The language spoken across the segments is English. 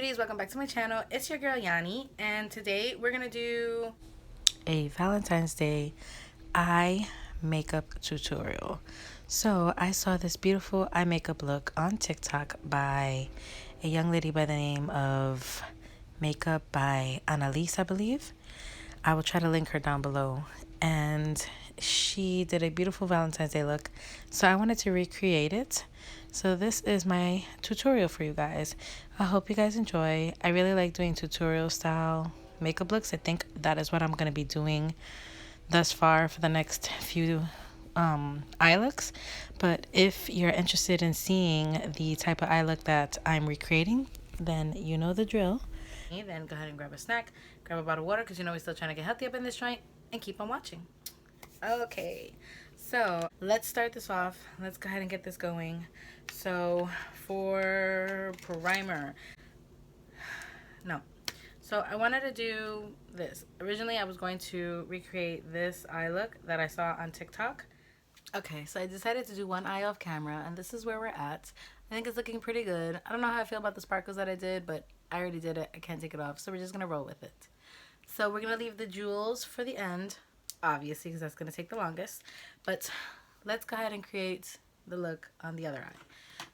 beauties, welcome back to my channel. It's your girl Yanni, and today we're gonna do a Valentine's Day eye makeup tutorial. So I saw this beautiful eye makeup look on TikTok by a young lady by the name of Makeup by Annalise, I believe. I will try to link her down below. And she did a beautiful Valentine's Day look, so I wanted to recreate it. So this is my tutorial for you guys. I hope you guys enjoy. I really like doing tutorial style makeup looks. I think that is what I'm going to be doing thus far for the next few eye looks. But if you're interested in seeing the type of eye look that I'm recreating, then you know the drill. Then go ahead and grab a snack, grab a bottle of water, because you know we're still trying to get healthy up in this joint, and keep on watching. Okay, so let's start this off. Let's go ahead and get this going. So for primer, so I wanted to do this. Originally I was going to recreate this eye look that I saw on TikTok. Okay, so I decided to do one eye off camera, and this is where we're at. I think it's looking pretty good. I don't know how I feel about the sparkles that I did, but I already did it. I can't take it off, so we're just gonna roll with it. So we're gonna leave the jewels for the end, obviously, because that's gonna take the longest. But let's go ahead and create the look on the other eye.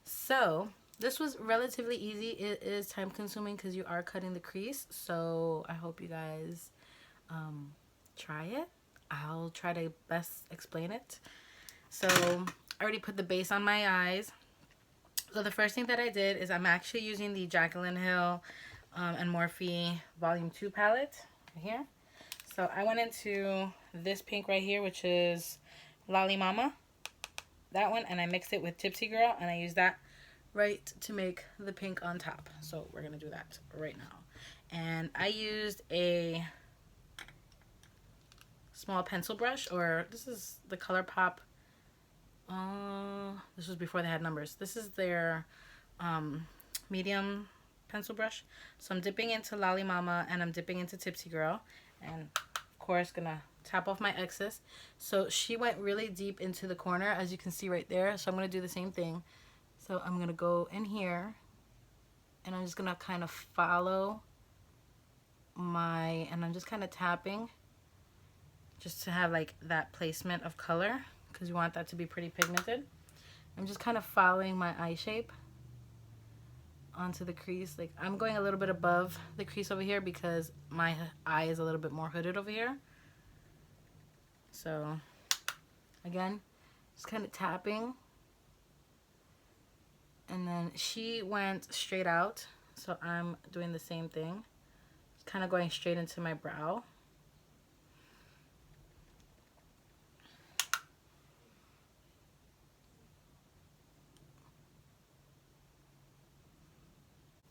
So this was relatively easy. It is time consuming because you are cutting the crease, so I hope you guys try it. I'll try to best explain it. So I already put the base on my eyes. So the first thing that I did is I'm actually using the Jaclyn Hill and Morphe Volume 2 palette right here. So I went into this pink right here, which is Lolly Mama, that one, and I mixed it with Tipsy Girl, and I used that right to make the pink on top. So we're gonna do that right now. And I used a small pencil brush, or this is the ColourPop. This was before they had numbers. This is their medium pencil brush. So I'm dipping into Lolly Mama and I'm dipping into Tipsy Girl, and of course gonna tap off my excess. So she went really deep into the corner, as you can see right there. So I'm gonna do the same thing. So I'm gonna go in here and I'm just gonna kind of follow and I'm just kind of tapping just to have like that placement of color, because you want that to be pretty pigmented. I'm just kind of following my eye shape onto the crease. Like, I'm going a little bit above the crease over here because my eye is a little bit more hooded over here. So again, just kind of tapping. And then she went straight out, so I'm doing the same thing. Just kind of going straight into my brow.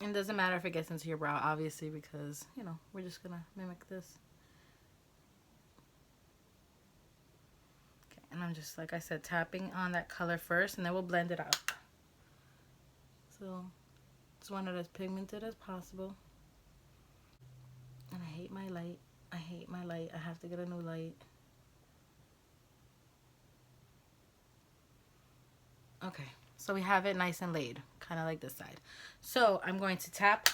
It doesn't matter if it gets into your brow, obviously, because, you know, we're just gonna mimic this. Okay, and I'm just, like I said, tapping on that color first, and then we'll blend it out. So just want it as pigmented as possible. And I hate my light. I hate my light. I have to get a new light. Okay, so we have it nice and laid, kind of like this side. So I'm going to tap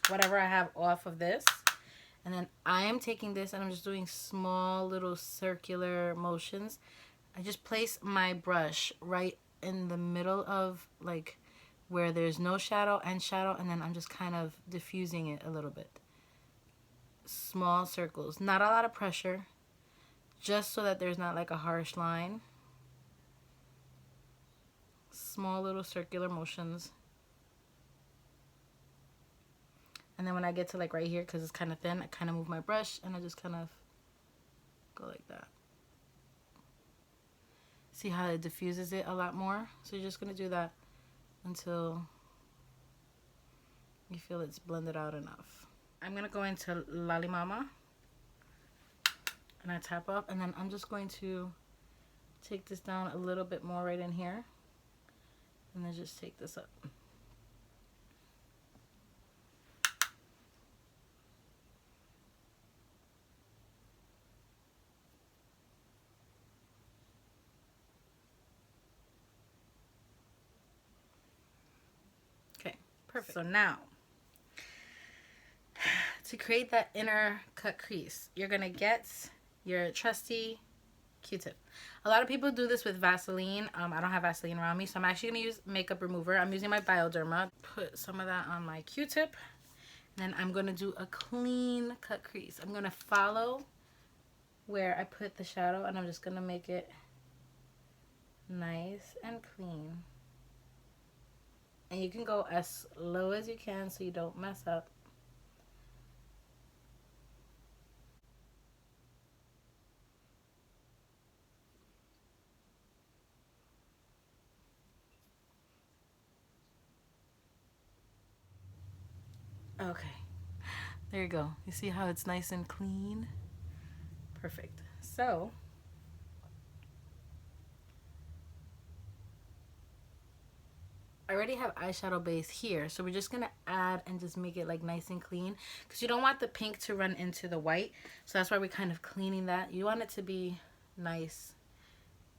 whatever I have off of this, and then I am taking this and I'm just doing small little circular motions. I just place my brush right in the middle of like where there's no shadow and shadow, and then I'm just kind of diffusing it a little bit. Small circles, not a lot of pressure, just so that there's not like a harsh line. Small little circular motions. And then when I get to like right here, because it's kind of thin, I kind of move my brush and I just kind of go like that. See how it diffuses it a lot more? So you're just going to do that until you feel it's blended out enough. I'm going to go into Lolly Mama and I tap up, and then I'm just going to take this down a little bit more right in here, and then just take this up. Okay, perfect. So now to create that inner cut crease, you're going to get your trusty Q-tip. A lot of people do this with Vaseline. I don't have Vaseline around me, so I'm actually going to use makeup remover. I'm using my Bioderma. Put some of that on my Q-tip. Then I'm going to do a clean cut crease. I'm going to follow where I put the shadow, and I'm just going to make it nice and clean. And you can go as low as you can so you don't mess up. Okay, there you go. You see how it's nice and clean? Perfect. So I already have eyeshadow base here, so we're just gonna add and just make it like nice and clean, because you don't want the pink to run into the white, so that's why we're kind of cleaning that. You want it to be nice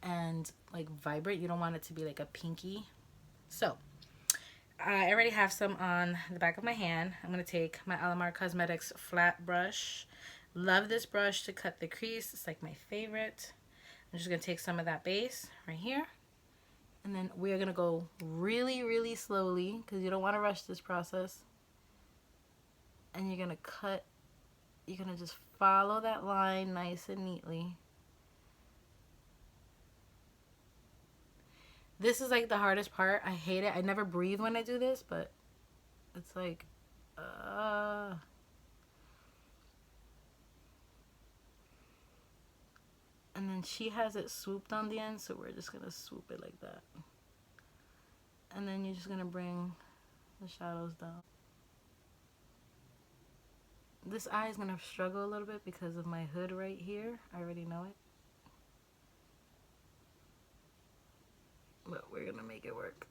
and like vibrant. You don't want it to be like a pinky. So I already have some on the back of my hand. I'm gonna take my Alamar Cosmetics flat brush. Love this brush to cut the crease. It's like my favorite. I'm just gonna take some of that base right here. And then we're going to go really, really slowly, because you don't want to rush this process. And you're going to cut, you're going to just follow that line nice and neatly. This is like the hardest part. I hate it. I never breathe when I do this, but it's like, And then she has it swooped on the end, so we're just going to swoop it like that. And then you're just going to bring the shadows down. This eye is going to struggle a little bit because of my hood right here. I already know it. But we're going to make it work.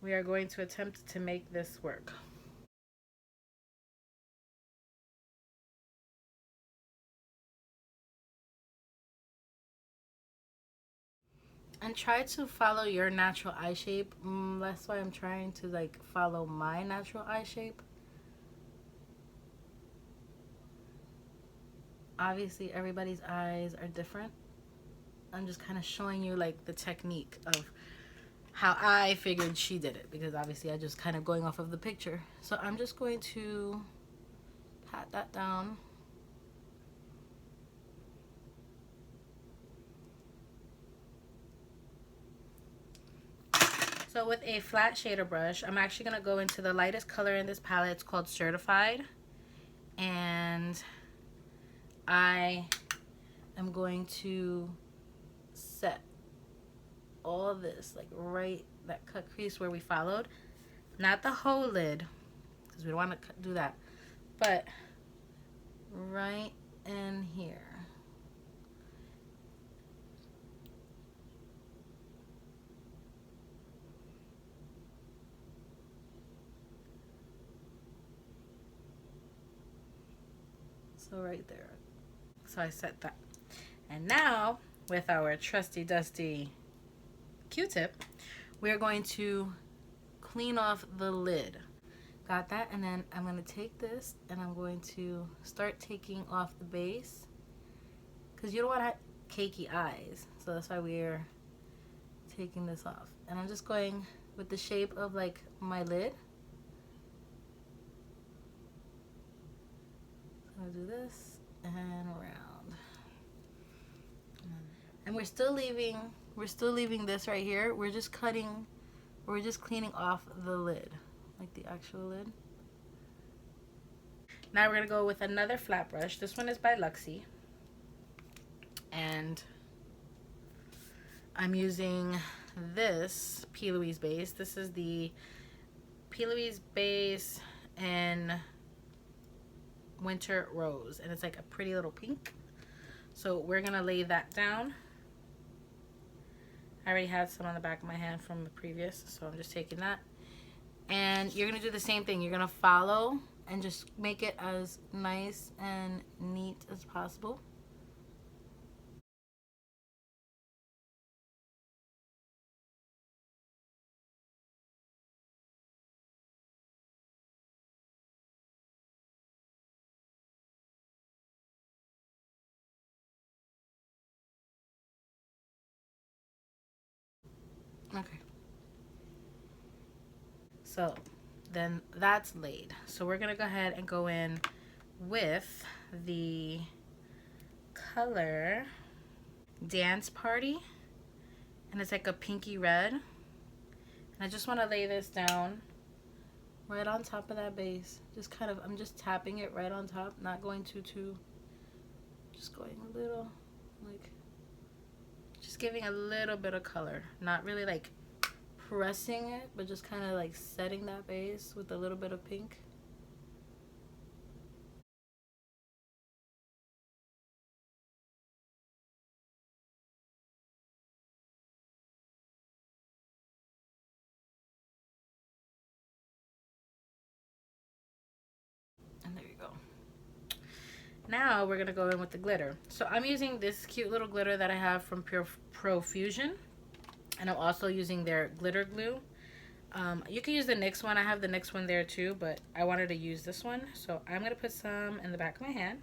We are going to attempt to make this work. And try to follow your natural eye shape. That's why I'm trying to like follow my natural eye shape. Obviously everybody's eyes are different. I'm just kind of showing you like the technique of how I figured she did it, because obviously I just kind of going off of the picture. So I'm just going to pat that down. So with a flat shader brush, I'm actually going to go into the lightest color in this palette. It's called Certified. And I am going to set all this like right that cut crease where we followed, not the whole lid, because we don't want to do that, but right in here. So right there. So I set that. And now with our trusty dusty Q-tip, we're going to clean off the lid. Got that? And then I'm going to take this and I'm going to start taking off the base, because you don't want to have cakey eyes. So that's why we're taking this off. And I'm just going with the shape of like my lid. So I'll do this and around. And we're still leaving this right here. We're just cleaning off the lid, like the actual lid. Now we're gonna go with another flat brush. This one is by Luxie. And I'm using this P. Louise base. This is the P. Louise base in Winter Rose. And it's like a pretty little pink. So we're gonna lay that down. I already had some on the back of my hand from the previous, so I'm just taking that. And you're gonna do the same thing. You're gonna follow and just make it as nice and neat as possible. So then that's laid. So we're gonna go ahead and go in with the color Dance Party, and it's like a pinky red. And I just want to lay this down right on top of that base. Just kind of, I'm just tapping it right on top, not going too, just going a little, like, just giving a little bit of color. Not really like pressing it, but just kind of like setting that base with a little bit of pink. And there you go. Now we're gonna go in with the glitter. So I'm using this cute little glitter that I have from Pure Pro Fusion, and I'm also using their glitter glue. You can use the NYX one. I have the NYX one there too, but I wanted to use this one. So I'm gonna put some in the back of my hand.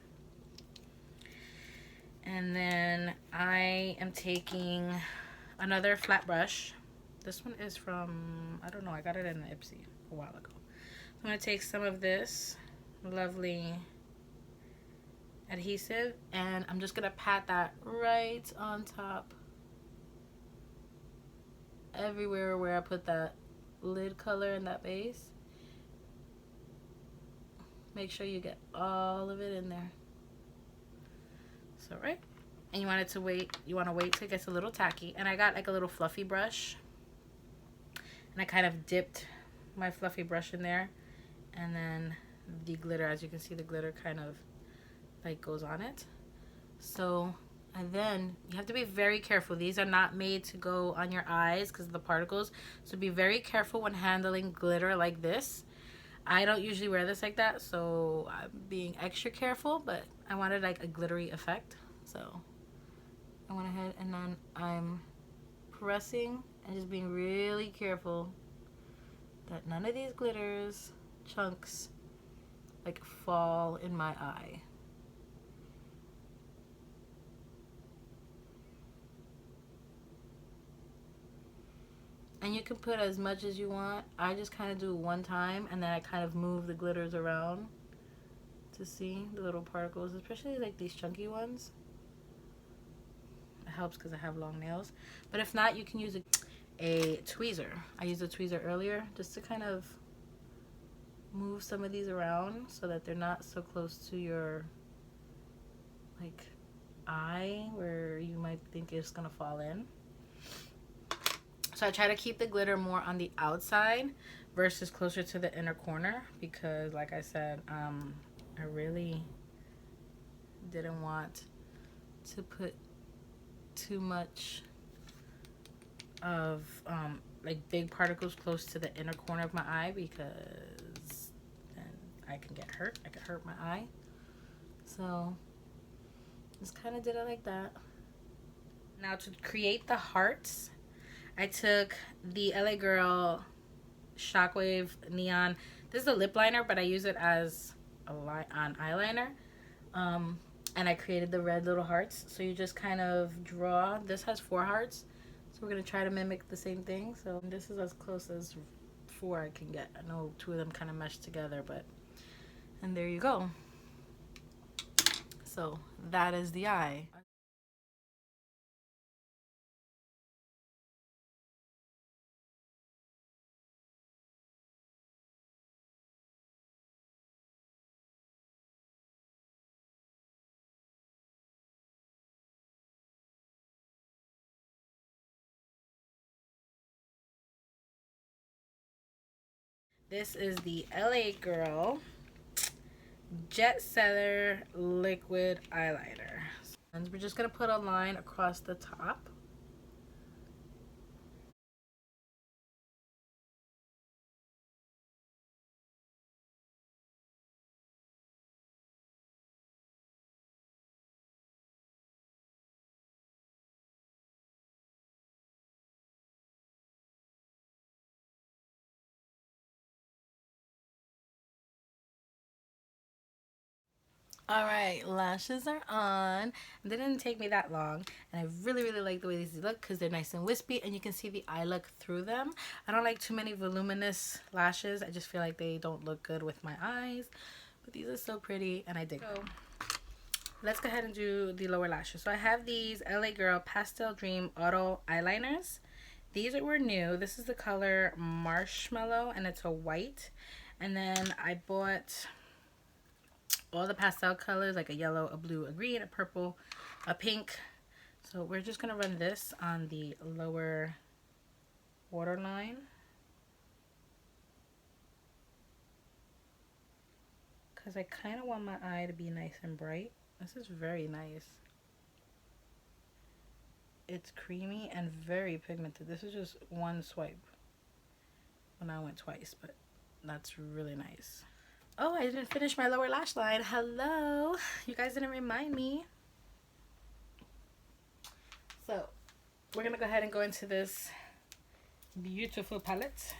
And then I am taking another flat brush. This one is from, I don't know, I got it in an Ipsy a while ago. I'm gonna take some of this lovely adhesive, and I'm just gonna pat that right on top, everywhere where I put that lid color in that base. Make sure you get all of it in there. So right, and you want it to wait, you want to wait till it gets a little tacky. And I got like a little fluffy brush, and I kind of dipped my fluffy brush in there, and then the glitter, as you can see, the glitter kind of like goes on it. So, and then you have to be very careful. These are not made to go on your eyes because of the particles. So be very careful when handling glitter like this. I don't usually wear this like that, so I'm being extra careful, but I wanted like a glittery effect. So I went ahead and then I'm pressing and just being really careful that none of these glitters chunks like fall in my eye. And you can put as much as you want. I just kind of do it one time, and then I kind of move the glitters around to see the little particles, especially like these chunky ones. It helps because I have long nails. But if not, you can use a tweezer. I used a tweezer earlier just to kind of move some of these around so that they're not so close to your like eye where you might think it's gonna fall in. So I try to keep the glitter more on the outside versus closer to the inner corner because, like I said, I really didn't want to put too much of like big particles close to the inner corner of my eye because then I can get hurt. I could hurt my eye. So just kind of did it like that. Now to create the hearts, I took the LA Girl Shockwave Neon. This is a lip liner, but I use it as an eyeliner. And I created the red little hearts. So you just kind of draw. This has 4 hearts. So we're going to try to mimic the same thing. So this is as close as 4 I can get. I know 2 of them kind of mesh together, but... And there you go. So that is the eye. This is the LA Girl Jet Setter Liquid Eyeliner. And we're just going to put a line across the top. All right, lashes are on. They didn't take me that long, and I really, really like the way these look because they're nice and wispy, and you can see the eye look through them. I don't like too many voluminous lashes. I just feel like they don't look good with my eyes, but these are so pretty, and I dig them. So let's go ahead and do the lower lashes. So I have these LA Girl Pastel Dream Auto Eyeliners. These were new. This is the color Marshmallow, and it's a white. And then I bought all the pastel colors, like a yellow, a blue, a green, a purple, a pink. So we're just gonna run this on the lower waterline. Because I kind of want my eye to be nice and bright. This is very nice. It's creamy and very pigmented. This is just one swipe. Well, now I went twice, but that's really nice. Oh, I didn't finish my lower lash line. Hello. You guys didn't remind me. So we're going to go ahead and go into this beautiful palette.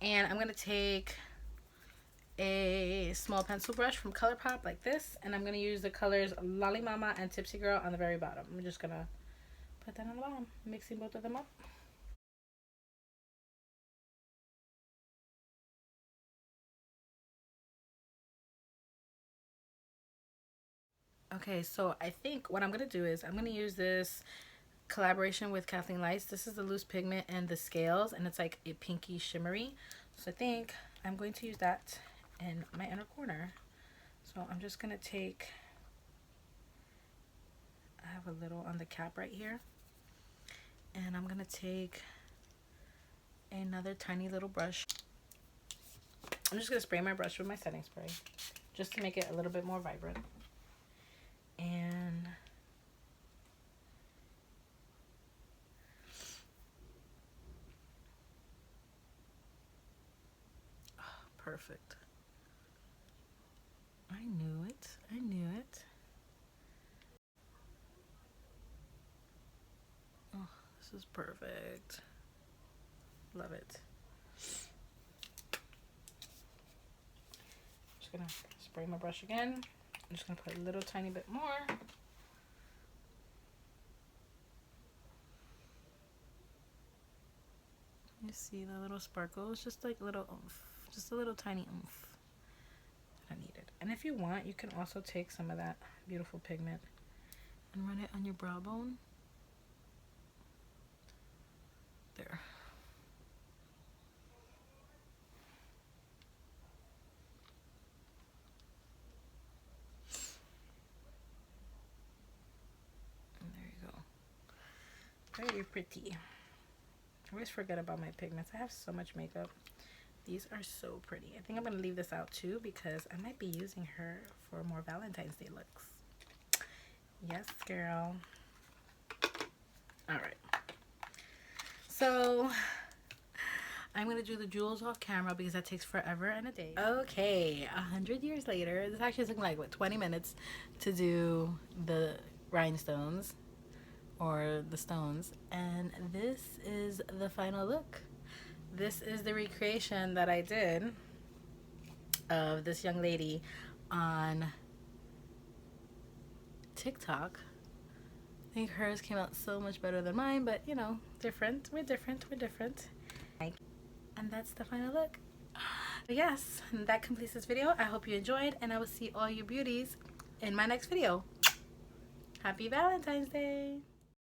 And I'm going to take a small pencil brush from ColourPop like this. And I'm going to use the colors Lolly Mama and Tipsy Girl on the very bottom. I'm just going to put that on the bottom, mixing both of them up. Okay, so I think what I'm going to do is I'm going to use this collaboration with Kathleen Lights. This is the loose pigment and the scales, and it's like a pinky shimmery. So I think I'm going to use that in my inner corner. So I'm just going to take, I have a little on the cap right here. And I'm going to take another tiny little brush. I'm just going to spray my brush with my setting spray just to make it a little bit more vibrant. And oh, perfect. I knew it. I knew it. Oh, this is perfect. Love it. Just gonna spray my brush again. I'm just gonna put a little tiny bit more. You see the little sparkles? Just like little oomph. Just a little tiny oomph that I needed. And if you want, you can also take some of that beautiful pigment and run it on your brow bone. There. And there you go. Very pretty. I always forget about my pigments. I have so much makeup. These are so pretty. I think I'm going to leave this out too because I might be using her for more Valentine's Day looks. Yes, girl. All right. So I'm going to do the jewels off camera because that takes forever and a day. Okay, 100 years later. This actually took like, what, 20 minutes to do the rhinestones or the stones. And this is the final look. This is the recreation that I did of this young lady on TikTok. I think hers came out so much better than mine, but you know, different. We're different. We're different. And that's the final look. But yes, that completes this video. I hope you enjoyed, and I will see all you beauties in my next video. Happy Valentine's Day!